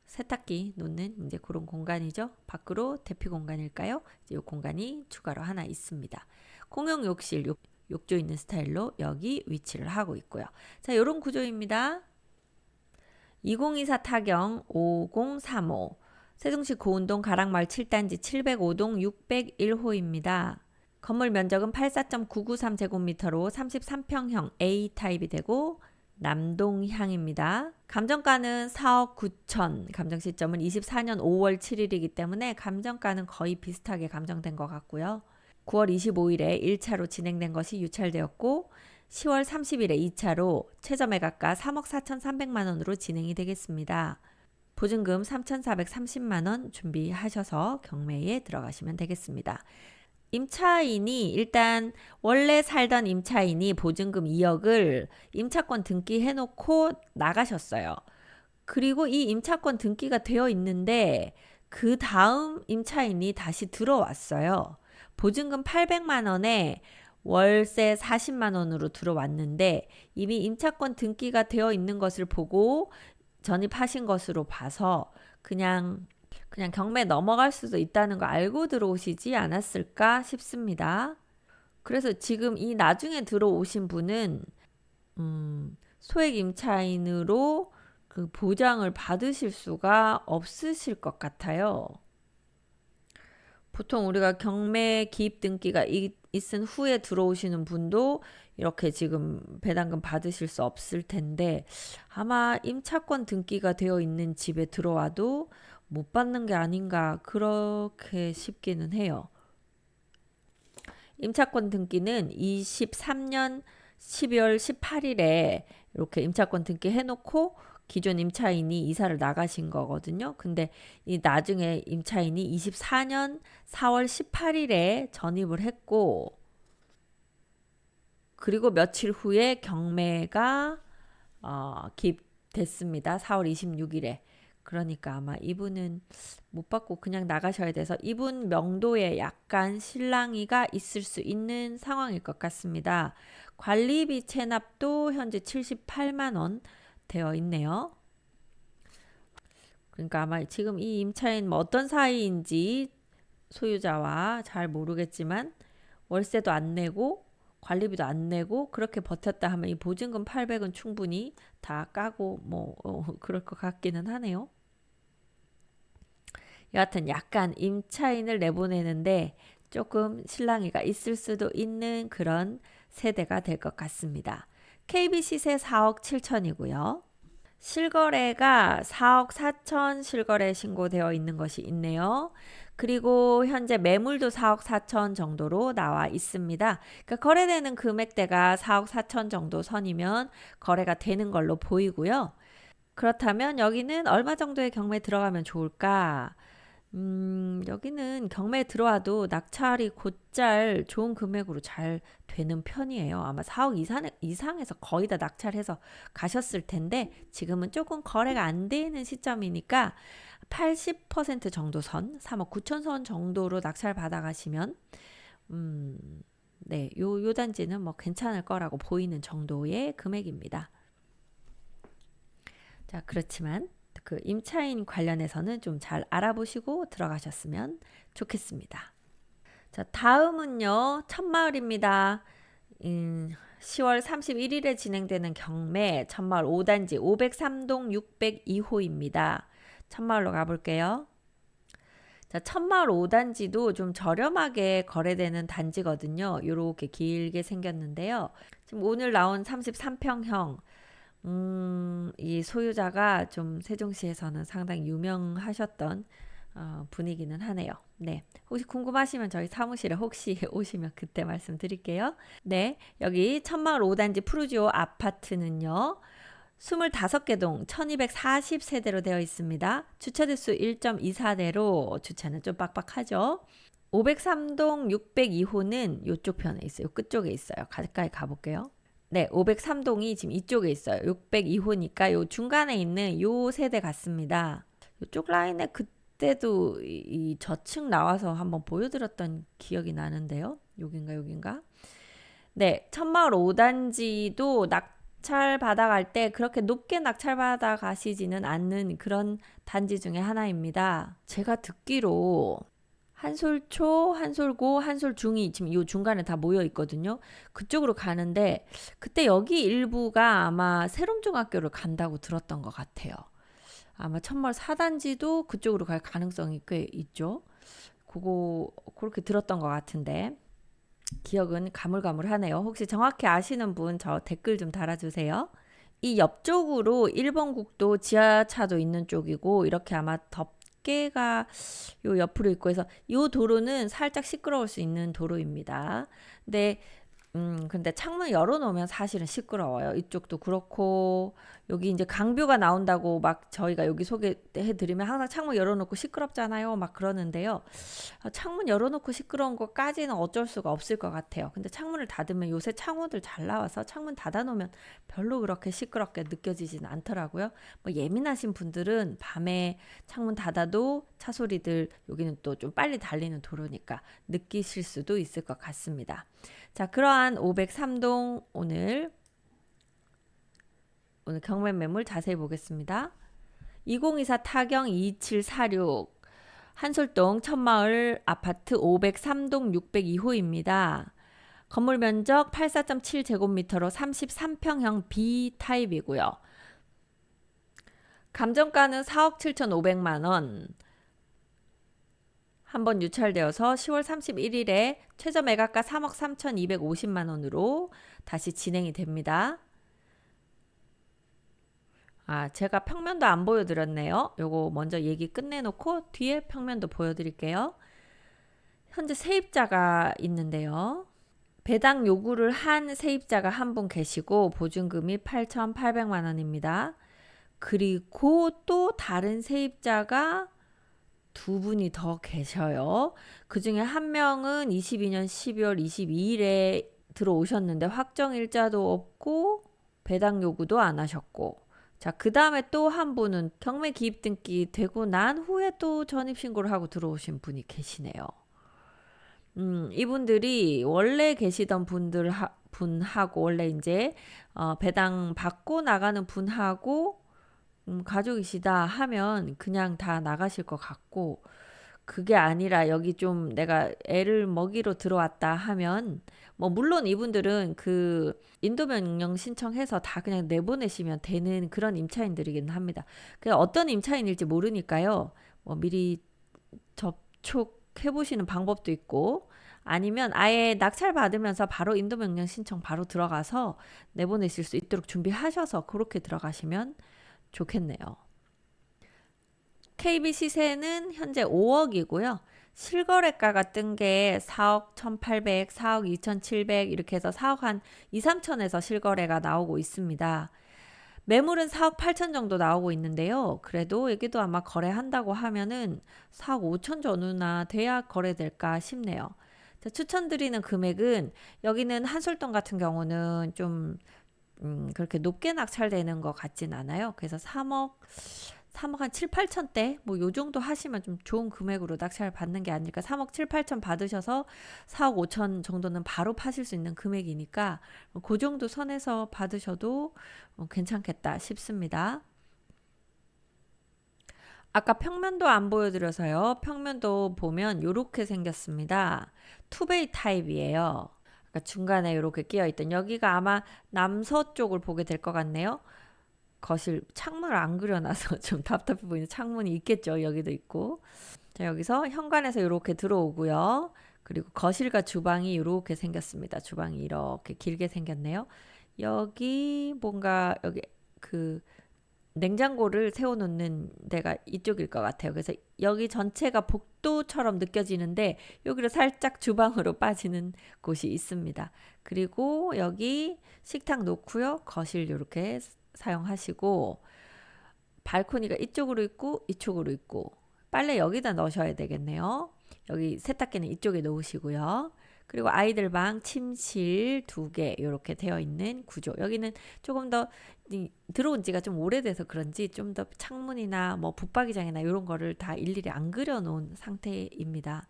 세탁기 놓는 이제 그런 공간이죠. 밖으로 대피 공간일까요? 이제 이 공간이 추가로 하나 있습니다. 공용 욕실, 욕조 있는 스타일로 여기 위치를 하고 있고요. 자, 이런 구조입니다. 2024 타경 5035 세종시 고운동 가락마을 7단지 705동 601호입니다. 건물 면적은 84.993제곱미터로 33평형 A타입이 되고 남동향입니다. 감정가는 4억 9천, 감정 시점은 24년 5월 7일이기 때문에 감정가는 거의 비슷하게 감정된 것 같고요. 9월 25일에 1차로 진행된 것이 유찰되었고 10월 30일에 2차로 최저 매각가 3억 4,300만 원으로 진행이 되겠습니다. 보증금 3,430만 원 준비하셔서 경매에 들어가시면 되겠습니다. 임차인이 일단 원래 살던 임차인이 보증금 2억을 임차권 등기해놓고 나가셨어요. 그리고 이 임차권 등기가 되어 있는데 그 다음 임차인이 다시 들어왔어요. 보증금 800만 원에 월세 40만 원으로 들어왔는데 이미 임차권 등기가 되어 있는 것을 보고 전입하신 것으로 봐서 그냥 경매 넘어갈 수도 있다는 거 알고 들어오시지 않았을까 싶습니다. 그래서 지금 이 나중에 들어오신 분은 소액 임차인으로 그 보장을 받으실 수가 없으실 것 같아요. 보통 우리가 경매 기입 등기가 있은 후에 들어오시는 분도 이렇게 지금 배당금 받으실 수 없을 텐데 아마 임차권 등기가 되어 있는 집에 들어와도 못 받는 게 아닌가 그렇게 싶기는 해요. 임차권 등기는 23년 12월 18일에 이렇게 임차권 등기 해놓고 기존 임차인이 이사를 나가신 거거든요. 근데 이 나중에 임차인이 24년 4월 18일에 전입을 했고, 그리고 며칠 후에 경매가 기입됐습니다. 4월 26일에. 그러니까 아마 이분은 못 받고 그냥 나가셔야 돼서 이분 명도에 약간 실랑이가 있을 수 있는 상황일 것 같습니다. 관리비 체납도 현재 78만 원 되어 있네요. 그러니까 아마 지금 이 임차인 뭐 어떤 사이인지 소유자와 잘 모르겠지만 월세도 안 내고 관리비도 안 내고 그렇게 버텼다 하면 이 보증금 800은 충분히 다 까고 뭐 그럴 것 같기는 하네요. 여하튼 약간 임차인을 내보내는데 조금 실랑이가 있을 수도 있는 그런 세대가 될 것 같습니다. KB 시세 4억 7천이고요. 실거래가 4억 4천 실거래 신고되어 있는 것이 있네요. 그리고 현재 매물도 4억 4천 정도로 나와 있습니다. 그러니까 거래되는 금액대가 4억 4천 정도 선이면 거래가 되는 걸로 보이고요. 그렇다면 여기는 얼마 정도의 경매 들어가면 좋을까? 여기는 경매에 들어와도 낙찰이 곧잘 좋은 금액으로 잘 되는 편이에요. 아마 4억 이상에서 거의 다 낙찰해서 가셨을 텐데 지금은 조금 거래가 안 되는 시점이니까 80% 정도 선, 3억 9천 선 정도로 낙찰 받아 가시면 네, 요 단지는 뭐 괜찮을 거라고 보이는 정도의 금액입니다. 자, 그렇지만 그 임차인 관련해서는 좀 잘 알아보시고 들어가셨으면 좋겠습니다. 자, 다음은요, 천마을입니다. 10월 31일에 진행되는 경매 천마을 5단지 503동 602호입니다. 천마을로 가볼게요. 자, 천마을 5단지도 좀 저렴하게 거래되는 단지거든요. 이렇게 길게 생겼는데요. 지금 오늘 나온 33평형 이 소유자가 좀 세종시에서는 상당히 유명하셨던 분이기는 하네요. 네. 혹시 궁금하시면 저희 사무실에 혹시 오시면 그때 말씀드릴게요. 네. 여기 천마을 5단지 푸르지오 아파트는요. 25개 동 1240세대로 되어 있습니다. 주차대수 1.24대로 주차는 좀 빡빡하죠. 503동 602호는 이쪽 편에 있어요. 끝쪽에 있어요. 가까이 가볼게요. 네, 503동이 지금 이쪽에 있어요. 602호니까 요 중간에 있는 요 세대 같습니다. 이쪽 라인에 그때도 이 저층 나와서 한번 보여드렸던 기억이 나는데요. 여긴가? 네, 천마을 5단지도 낙찰 받아갈 때 그렇게 높게 낙찰 받아 가시지는 않는 그런 단지 중에 하나입니다. 제가 듣기로 한솔초, 한솔고, 한솔중이 지금 이 중간에 다 모여 있거든요. 그쪽으로 가는데 그때 여기 일부가 아마 세롬중학교를 간다고 들었던 것 같아요. 아마 천마을 4단지도 그쪽으로 갈 가능성이 꽤 있죠. 그렇게 들었던 것 같은데 기억은 가물가물하네요. 혹시 정확히 아시는 분 저 댓글 좀 달아주세요. 이 옆쪽으로 1번 국도 지하차도 있는 쪽이고 이렇게 아마 덮개가 요 옆으로 있고 해서 요 도로는 살짝 시끄러울 수 있는 도로입니다. 근데 창문 열어놓으면 사실은 시끄러워요. 이쪽도 그렇고 여기 이제 강뷰가 나온다고 막 저희가 여기 소개해드리면 항상 창문 열어놓고 시끄럽잖아요. 막 그러는데요. 창문 열어놓고 시끄러운 것까지는 어쩔 수가 없을 것 같아요. 근데 창문을 닫으면 요새 창호들 잘 나와서 창문 닫아놓으면 별로 그렇게 시끄럽게 느껴지진 않더라고요. 뭐 예민하신 분들은 밤에 창문 닫아도 차 소리들 여기는 또 좀 빨리 달리는 도로니까 느끼실 수도 있을 것 같습니다. 자, 그러한 503동 오늘 경매 매물 자세히 보겠습니다. 2024 타경 2746 한솔동 천마을 아파트 503동 602호입니다. 건물 면적 84.7제곱미터로 33평형 B타입이고요. 감정가는 4억 7,500만 원. 한번 유찰되어서 10월 31일에 최저 매각가 3억 3,250만 원으로 다시 진행이 됩니다. 제가 평면도 안 보여드렸네요. 요거 먼저 얘기 끝내놓고 뒤에 평면도 보여드릴게요. 현재 세입자가 있는데요. 배당 요구를 한 세입자가 한 분 계시고 보증금이 8,800만 원입니다. 그리고 또 다른 세입자가 두 분이 더 계셔요. 그 중에 한 명은 22년 12월 22일에 들어오셨는데 확정일자도 없고 배당 요구도 안 하셨고, 자, 그 다음에 또 한 분은 경매 기입 등기 되고 난 후에 또 전입신고를 하고 들어오신 분이 계시네요. 이분들이 원래 계시던 분하고 원래 이제 배당 받고 나가는 분하고 가족이시다 하면 그냥 다 나가실 것 같고, 그게 아니라 여기 좀 내가 애를 먹이러 들어왔다 하면 뭐 물론 이분들은 그 인도 명령 신청해서 다 그냥 내보내시면 되는 그런 임차인들이긴 합니다. 그냥 어떤 임차인일지 모르니까요. 뭐 미리 접촉해 보시는 방법도 있고, 아니면 아예 낙찰 받으면서 바로 인도 명령 신청 바로 들어가서 내보내실 수 있도록 준비하셔서 그렇게 들어가시면 좋겠네요. KB 시세는 현재 5억이고요. 실거래가가 뜬 게 4억 1,800, 4억 2,700 이렇게 해서 4억 한 2, 3천에서 실거래가 나오고 있습니다. 매물은 4억 8천 정도 나오고 있는데요. 그래도 여기도 아마 거래한다고 하면은 4억 5천 전후나 돼야 거래될까 싶네요. 자, 추천드리는 금액은 여기는 한솔동 같은 경우는 좀 그렇게 높게 낙찰되는 것 같진 않아요. 그래서 3억 한 7, 8천대 뭐 요 정도 하시면 좀 좋은 금액으로 낙찰 받는 게 아닐까. 3억 7, 8천 받으셔서 4억 5천 정도는 바로 파실 수 있는 금액이니까 그 정도 선에서 받으셔도 괜찮겠다 싶습니다. 아까 평면도 안 보여드려서요. 평면도 보면 이렇게 생겼습니다. 투베이 타입이에요. 그러니까 중간에 이렇게 끼어있던 여기가 아마 남서쪽을 보게 될 것 같네요. 거실 창문을 안 그려놔서 좀 답답해 보이는 창문이 있겠죠. 여기도 있고. 자, 여기서 현관에서 이렇게 들어오고요. 그리고 거실과 주방이 이렇게 생겼습니다. 주방이 이렇게 길게 생겼네요. 여기 뭔가 여기 그 냉장고를 세워놓는 데가 이쪽일 것 같아요. 그래서 여기 전체가 복도처럼 느껴지는데 여기로 살짝 주방으로 빠지는 곳이 있습니다. 그리고 여기 식탁 놓고요. 거실 이렇게 사용하시고, 발코니가 이쪽으로 있고 이쪽으로 있고, 빨래 여기다 넣으셔야 되겠네요. 여기 세탁기는 이쪽에 놓으시고요. 그리고 아이들 방, 침실 2개 이렇게 되어 있는 구조. 여기는 조금 더 들어온 지가 좀 오래돼서 그런지 좀 더 창문이나 뭐 붙박이장이나 이런 거를 다 일일이 안 그려 놓은 상태입니다.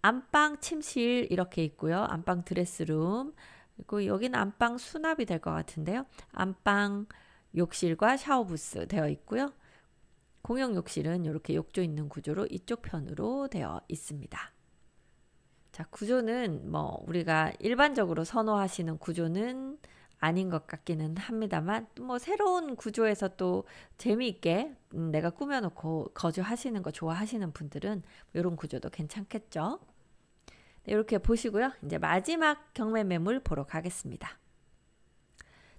안방, 침실 이렇게 있고요. 안방 드레스룸. 그리고 여기는 안방 수납이 될 것 같은데요. 안방 욕실과 샤워부스 되어 있고요. 공용 욕실은 이렇게 욕조 있는 구조로 이쪽 편으로 되어 있습니다. 자, 구조는 뭐 우리가 일반적으로 선호하시는 구조는 아닌 것 같기는 합니다만, 뭐 새로운 구조에서 또 재미있게 내가 꾸며놓고 거주하시는 거 좋아하시는 분들은 이런 구조도 괜찮겠죠. 네, 이렇게 보시고요. 이제 마지막 경매 매물 보러 가겠습니다.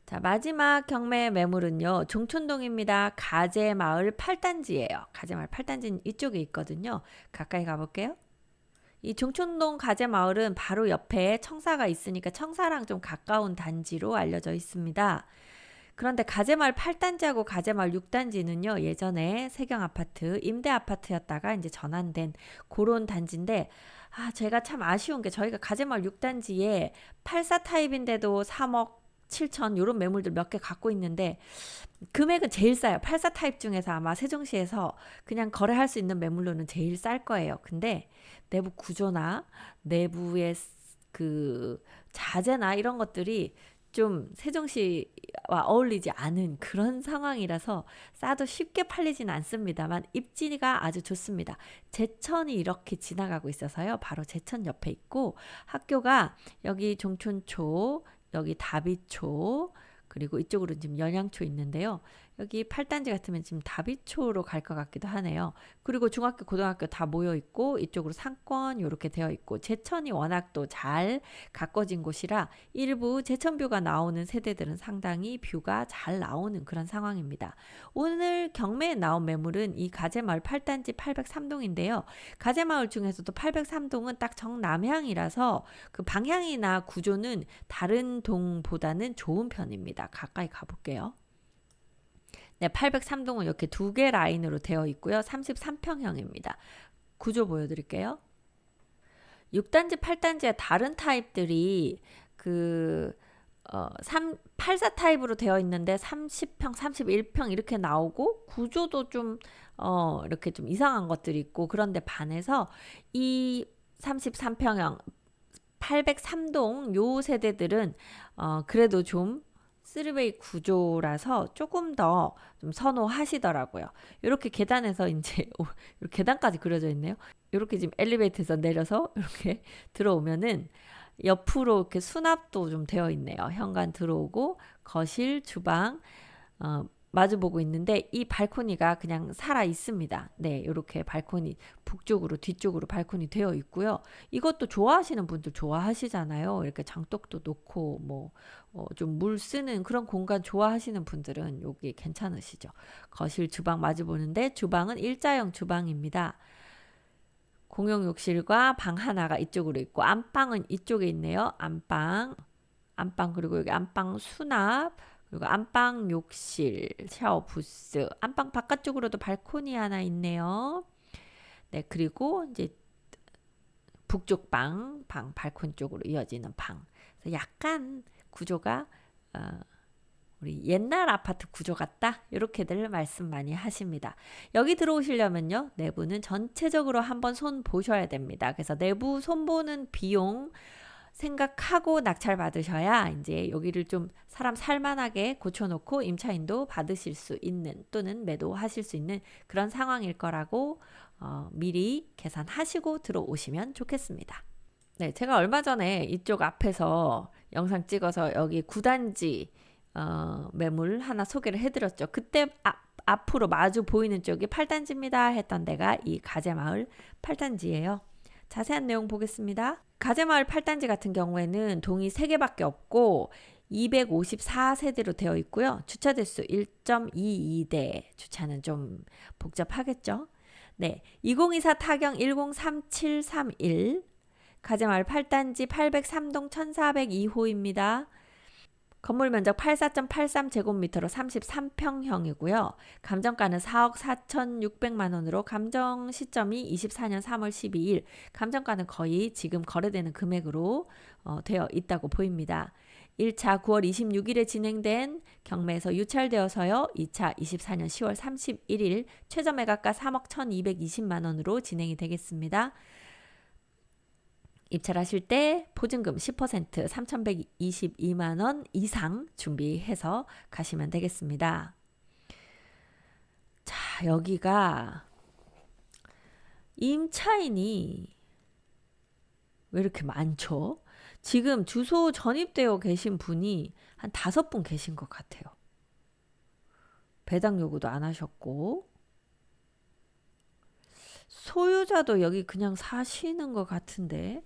자, 마지막 경매 매물은요. 종촌동입니다. 가재마을 8단지예요. 가재마을 8단지는 이쪽에 있거든요. 가까이 가볼게요. 이 종촌동 가재마을은 바로 옆에 청사가 있으니까 청사랑 좀 가까운 단지로 알려져 있습니다. 그런데 가재마을 8단지하고 가재마을 6단지는요. 예전에 세경아파트, 임대아파트였다가 이제 전환된 그런 단지인데, 제가 참 아쉬운 게 저희가 가재마을 6단지에 84 타입인데도 3억 7천 이런 매물들 몇 개 갖고 있는데 금액은 제일 싸요. 84 타입 중에서 아마 세종시에서 그냥 거래할 수 있는 매물로는 제일 쌀 거예요. 근데 내부 구조나 내부의 그 자재나 이런 것들이 좀 세종시와 어울리지 않은 그런 상황이라서 싸도 쉽게 팔리진 않습니다만 입지가 아주 좋습니다. 제천이 이렇게 지나가고 있어서요. 바로 제천 옆에 있고, 학교가 여기 종촌초, 여기 다비초, 그리고 이쪽으로 지금 연양초 있는데요. 여기 8단지 같으면 지금 다비초로 갈 것 같기도 하네요. 그리고 중학교, 고등학교 다 모여 있고 이쪽으로 상권 이렇게 되어 있고 제천이 워낙 또 잘 가꿔진 곳이라 일부 제천뷰가 나오는 세대들은 상당히 뷰가 잘 나오는 그런 상황입니다. 오늘 경매에 나온 매물은 이 가재마을 8단지 803동인데요. 가재마을 중에서도 803동은 딱 정남향이라서 그 방향이나 구조는 다른 동보다는 좋은 편입니다. 가까이 가볼게요. 네, 803동은 이렇게 두 개 라인으로 되어 있고요. 33평형입니다. 구조 보여드릴게요. 6단지, 8단지의 다른 타입들이 84 타입으로 되어 있는데 30평, 31평 이렇게 나오고 구조도 좀 이렇게 좀 이상한 것들이 있고 그런데 반해서 이 33평형 803동 요 세대들은 그래도 좀 3베이 구조라서 조금 더 좀 선호하시더라고요. 이렇게 계단에서 이제 이렇게 계단까지 그려져 있네요. 이렇게 지금 엘리베이터에서 내려서 이렇게 들어오면은 옆으로 이렇게 수납도 좀 되어 있네요. 현관 들어오고 거실, 주방 마주보고 있는데 이 발코니가 그냥 살아 있습니다. 네, 이렇게 발코니 북쪽으로 뒤쪽으로 발코니 되어 있고요. 이것도 좋아하시는 분들 좋아하시잖아요. 이렇게 장독도 놓고 뭐 좀 물 쓰는 그런 공간 좋아하시는 분들은 여기 괜찮으시죠. 거실, 주방 마주보는데 주방은 일자형 주방입니다. 공용 욕실과 방 하나가 이쪽으로 있고 안방은 이쪽에 있네요. 안방 그리고 여기 안방 수납 그리고 안방 욕실, 샤워 부스, 안방 바깥쪽으로도 발코니 하나 있네요. 네, 그리고 이제 북쪽 방, 발코니 쪽으로 이어지는 방. 그래서 약간 구조가 우리 옛날 아파트 구조 같다 이렇게들 말씀 많이 하십니다. 여기 들어오시려면요 내부는 전체적으로 한번 손 보셔야 됩니다. 그래서 내부 손 보는 비용 생각하고 낙찰 받으셔야 이제 여기를 좀 사람 살만하게 고쳐놓고 임차인도 받으실 수 있는 또는 매도하실 수 있는 그런 상황일 거라고 미리 계산하시고 들어오시면 좋겠습니다. 네, 제가 얼마 전에 이쪽 앞에서 영상 찍어서 여기 9단지 매물 하나 소개를 해드렸죠. 그때 앞으로 마주 보이는 쪽이 8단지입니다 했던 데가 이 가재마을 8단지예요. 자세한 내용 보겠습니다. 가재마을 8단지 같은 경우에는 동이 3개밖에 없고 254세대로 되어 있고요. 주차 대수 1.22대. 주차는 좀 복잡하겠죠. 네, 2024 타경 103731 가재마을 8단지 803동 1402호입니다. 건물 면적 84.83제곱미터로 33평형이고요. 감정가는 4억 4,600만 원으로 감정 시점이 24년 3월 12일. 감정가는 거의 지금 거래되는 금액으로 되어 있다고 보입니다. 1차 9월 26일에 진행된 경매에서 유찰되어서요. 2차 24년 10월 31일 최저 매각가 3억 1,220만 원으로 진행이 되겠습니다. 입찰하실 때 보증금 10% 3,122만 원 이상 준비해서 가시면 되겠습니다. 자, 여기가 임차인이 왜 이렇게 많죠? 지금 주소 전입되어 계신 분이 한 5분 계신 것 같아요. 배당 요구도 안 하셨고 소유자도 여기 그냥 사시는 것 같은데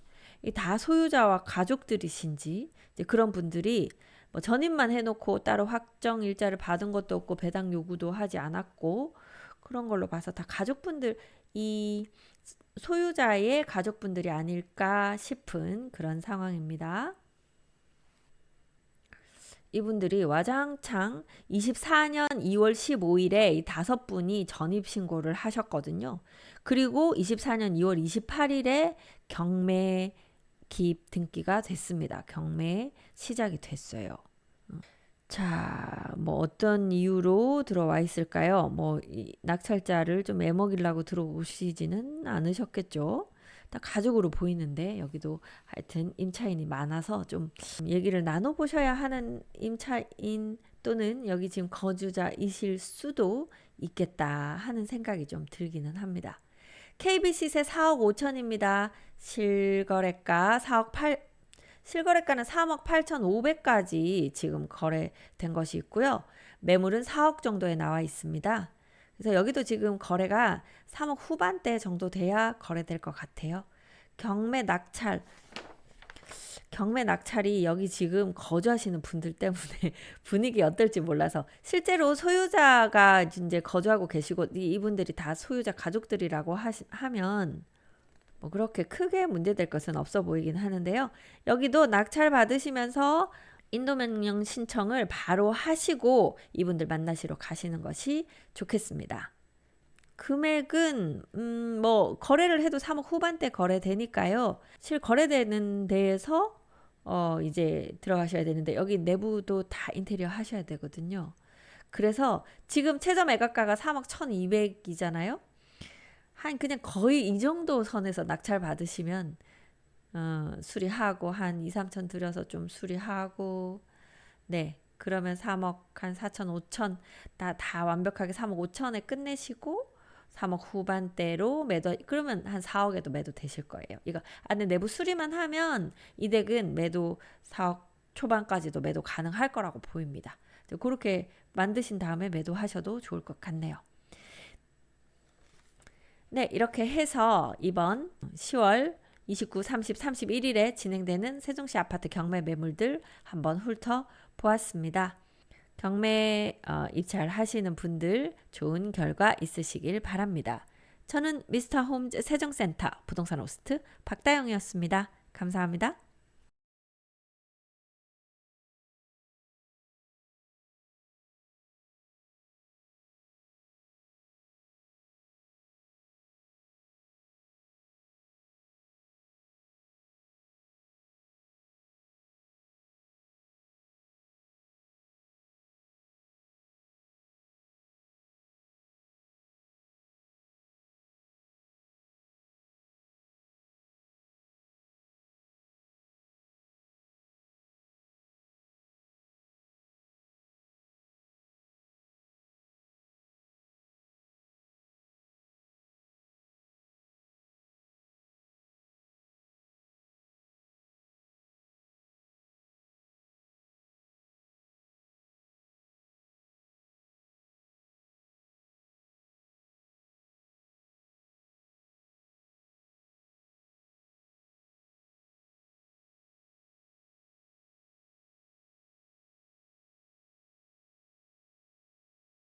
다 소유자와 가족들이신지 이제 그런 분들이 뭐 전입만 해놓고 따로 확정 일자를 받은 것도 없고 배당 요구도 하지 않았고 그런 걸로 봐서 다 가족분들 이 소유자의 가족분들이 아닐까 싶은 그런 상황입니다. 이분들이 와장창 24년 2월 15일에 이 5분이 전입신고를 하셨거든요. 그리고 24년 2월 28일에 경매 기입 등기가 됐습니다. 경매 시작이 됐어요. 자, 뭐 어떤 이유로 들어와 있을까요? 뭐 이 낙찰자를 좀 애먹이려고 들어오시지는 않으셨겠죠. 다 가족으로 보이는데 여기도 하여튼 임차인이 많아서 좀 얘기를 나눠보셔야 하는 임차인 또는 여기 지금 거주자이실 수도 있겠다 하는 생각이 좀 들기는 합니다. KB 시세 4억 5천입니다. 실거래가 실거래가는 3억 8,500까지 지금 거래된 것이 있고요. 매물은 4억 정도에 나와 있습니다. 그래서 여기도 지금 거래가 3억 후반대 정도 돼야 거래될 것 같아요. 경매 낙찰이 여기 지금 거주하시는 분들 때문에 분위기 어떨지 몰라서, 실제로 소유자가 이제 거주하고 계시고 이분들이 다 소유자 가족들이라고 하면 뭐 그렇게 크게 문제될 것은 없어 보이긴 하는데요. 여기도 낙찰 받으시면서 인도명령 신청을 바로 하시고 이분들 만나시러 가시는 것이 좋겠습니다. 금액은 뭐 거래를 해도 3억 후반대 거래되니까요. 실 거래되는 데에서 이제 들어가셔야 되는데, 여기 내부도 다 인테리어 하셔야 되거든요. 그래서 지금 최저 매각가가 3억 1,200이잖아요. 한 그냥 거의 이 정도 선에서 낙찰 받으시면 수리하고 한 2, 3천 들여서 좀 수리하고, 네, 그러면 3억 한 4천, 5천 다 완벽하게 3억 5천에 끝내시고 3억 후반대로 매도, 그러면 한 4억에도 매도 되실 거예요. 이거 안에 내부 수리만 하면 이 덱은 매도 4억 초반까지도 매도 가능할 거라고 보입니다. 그렇게 만드신 다음에 매도하셔도 좋을 것 같네요. 네, 이렇게 해서 이번 10월 29, 30, 31일에 진행되는 세종시 아파트 경매 매물들 한번 훑어보았습니다. 경매 입찰하시는 분들 좋은 결과 있으시길 바랍니다. 저는 미스터 홈즈 세종센터 부동산 호스트 박다영이었습니다. 감사합니다.